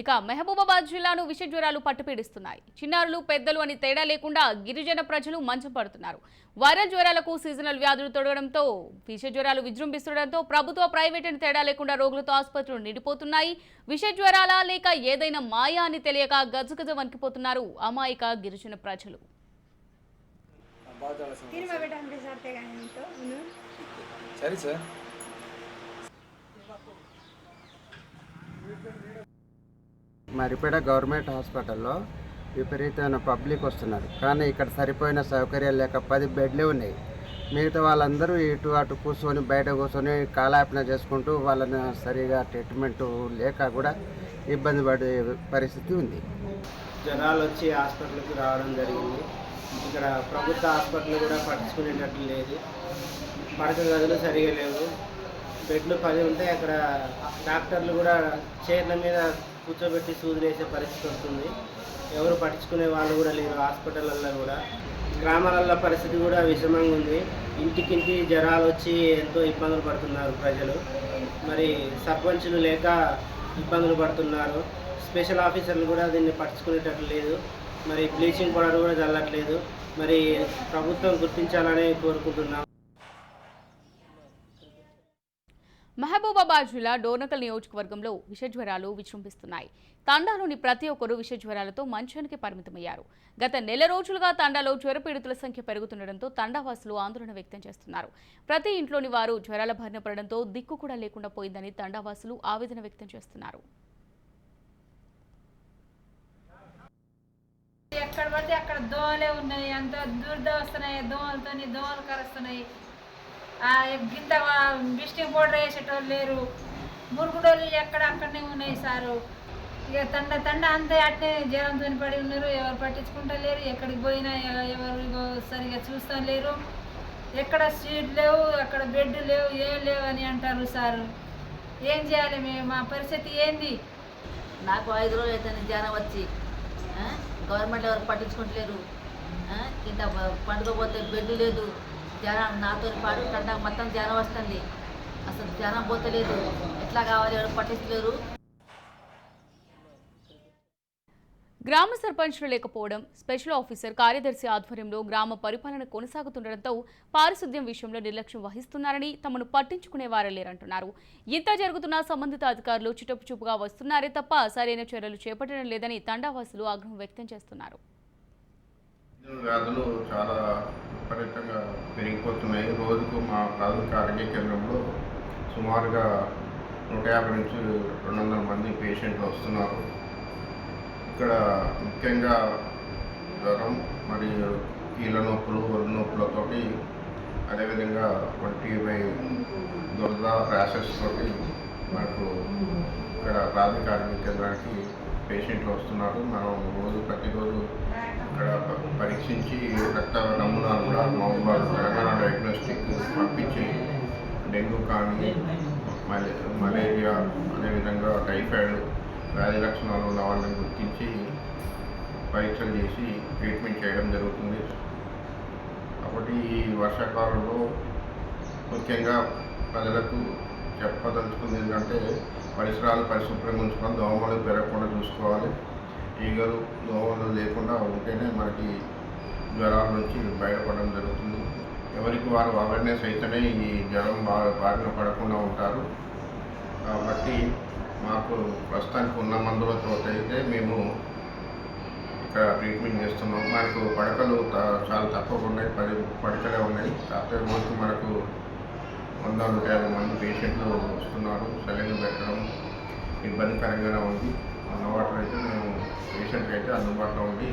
ఇక మహబూబాబాద్ జిల్లాను విష జ్వరాలు పట్టుపీడిస్తున్నాయి. చిన్నారులు పెద్దలు అని తేడా లేకుండా గిరిజన ప్రజలు మంచం పడుతున్నారు. వైరల్ జ్వరాలకు సీజనల్ వ్యాధులు తొడగడంతో విష జ్వరాలు విజృంభిస్తుండటంతో ప్రభుత్వ ప్రైవేట్ అని తేడా లేకుండా రోగులతో ఆసుపత్రులు నిండిపోతున్నాయి. విష జ్వరాల లేక ఏదైనా మాయా అని తెలియక గజగజ వణికిపోతున్నారు అమాయక గిరిజన ప్రజలు. మరిపేట గవర్నమెంట్ హాస్పిటల్లో విపరీతమైన పబ్లిక్ వస్తున్నారు, కానీ ఇక్కడ సరిపోయిన సౌకర్యాలు లేక 10 బెడ్లే ఉన్నాయి. మిగతా వాళ్ళందరూ ఇటు అటు కూర్చొని బయట కూర్చొని కాలాపన చేసుకుంటూ వాళ్ళని సరిగా ట్రీట్మెంట్ లేక కూడా ఇబ్బంది పడే పరిస్థితి ఉంది. జనాలు వచ్చి హాస్పిటల్కి రావడం జరిగింది. ఇక్కడ ప్రభుత్వ హాస్పిటల్ కూడా పట్టించుకునేటట్లు లేదు. పడక గదులు సరిగా లేవు. బెడ్లు 10 ఉంటే అక్కడ డాక్టర్లు కూడా చైర్ల మీద కూర్చోబెట్టి సూదులు వేసే పరిస్థితి వస్తుంది. ఎవరు పట్టించుకునే వాళ్ళు కూడా లేరు. హాస్పిటల్లో కూడా గ్రామాలలో పరిస్థితి కూడా విషమంగా ఉంది. ఇంటికింటి జ్వరాలు వచ్చి ఎంతో ఇబ్బందులు పడుతున్నారు ప్రజలు. మరి సర్పంచులు లేక ఇబ్బందులు పడుతున్నారు. స్పెషల్ ఆఫీసర్లు కూడా దీన్ని పట్టించుకునేటట్లు లేదు. మరి బ్లీచింగ్ పౌడర్ కూడా చల్లట్లేదు. మరి ప్రభుత్వం గుర్తించాలని కోరుకుంటున్నాం. మహబూబాబాద్ జిల్లా డోర్నకల్ నియోజకవర్గంలో విషజ్వరాలు విజృంభిస్తున్నాయి. తండాలోని ప్రతి ఒక్కరూ విషజ్వరాలతో మంచానికి పరిమితమయ్యారు. గత నెల రోజులుగా తండాలో జ్వరపీడితుల సంఖ్య పెరుగుతుండటంతో తండావాసులు ఆందోళన వ్యక్తం చేస్తున్నారు. ప్రతి ఇంట్లోని వారు జ్వరాల బారిన పడడంతో దిక్కు కూడా లేకుండా పోయిందని తండావాసులు ఆవేదన వ్యక్తం చేస్తున్నారు. ఎక్కడ పడితే అక్కడ దోమలే ఉన్నాయి. అంత దురద వస్తున్నాయి. దోమలు కరుస్తున్నాయి. గింత బిస్టింగ్ పౌడర్ వేసేటోళ్ళు లేరు. మురుగుడోళ్ళు ఎక్కడ అక్కడనే ఉన్నాయి సారు. ఇక తండ అంతే అట్నే జ్వరంతో పడి ఉన్నారు. ఎవరు పట్టించుకుంటా లేరు. ఎక్కడికి పోయినా ఎవరు సరిగా చూస్తా లేరు. ఎక్కడ సీట్ లేవు, అక్కడ బెడ్ లేవు, ఏం లేవు అని అంటారు సారు. ఏం చేయాలి మేము? మా పరిస్థితి ఏంది? నాకు 5 రోజులు అయితే జ్వరం వచ్చి గవర్నమెంట్ ఎవరు పట్టించుకుంటలేరు. కింద పండుగపోతే బెడ్ లేదు. జ్వరం నాతో పాటు కంట మొత్తం జ్వరం వస్తుంది. అసలు జ్వరం పోతలేదు. ఎట్లా కావాలి ఎవరు పట్టించలేరు. గ్రామ సర్పంచ్లు లేకపోవడం, స్పెషల్ ఆఫీసర్ కార్యదర్శి ఆధ్వర్యంలో గ్రామ పరిపాలన కొనసాగుతుండటంతో పారిశుద్ధ్యం విషయంలో నిర్లక్ష్యం వహిస్తున్నారని, తమను పట్టించుకునేవారే లేరంటున్నారు. ఇంత జరుగుతున్నా సంబంధిత అధికారులు చిటపుచూపుగా వస్తున్నారే తప్ప సరైన చర్యలు చేపట్టడం లేదని తండావాసులు ఆగ్రహం వ్యక్తం చేస్తున్నారు. వ్యాధులు చాలా విపరీతంగా పెరిగిపోతున్నాయి. రోజుకు మా ప్రాథమిక ఆరోగ్య కేంద్రంలో సుమారుగా 150 నుంచి 200 మంది పేషెంట్లు వస్తున్నారు. ఇక్కడ ముఖ్యంగా జ్వరం మరియు కీళ్ళ నొప్పులు, ఒళ్ళు నొప్పులతోటి, అదేవిధంగా ఒంటిపై దురద, ర్యాషెస్ తోటి మనకు ఇక్కడ ప్రాథమిక ఆరోగ్య కేంద్రానికి పేషెంట్లు వస్తున్నారు. మనం ప్రతిరోజు ఇక్కడ పరీక్షించి రక్త నమూనాలు కూడా మహబూబాబాద్ తెలంగాణ డయాగ్నోస్టిక్ పంపించి డెంగ్యూ కానీ మలేరియా, అదేవిధంగా టైఫాయిడ్ వ్యాధి లక్షణాలు ఉన్న వాళ్ళని గుర్తించి పరీక్షలు చేసి ట్రీట్మెంట్ చేయడం జరుగుతుంది. కాబట్టి ఈ వర్షాకాలంలో ముఖ్యంగా ప్రజలకు చెప్పదలుచుకుంది ఏంటంటే పరిసరాలు పరిశుభ్రంగా ఉంచుకొని దోమలు పెరగకుండా చూసుకోవాలి. ఈగలు, దోమలు లేకుండా ఉంటేనే మనకి జ్వరాల నుంచి బయటపడడం జరుగుతుంది. ఎవరికి వారు అవేర్నెస్ అయితేనే ఈ జ్వరం బారిన పడకుండా ఉంటారు. కాబట్టి మాకు ప్రస్తుతానికి ఉన్న మందులతో అయితే మేము ఇక్కడ ట్రీట్మెంట్ చేస్తున్నాం. మనకు పడకలు చాలా తక్కువగా ఉన్నాయి. 10 పడకలే ఉన్నాయి. కాకపోతే రోజుకు మనకు 100-150 మంది పేషెంట్లు వస్తున్నారు. సెలైన్లు పెట్టడం ఇబ్బందికరంగానే ఉంది. అందుబాటులో అయితే మేము పేషెంట్కి అయితే అందుబాటులో ఉండి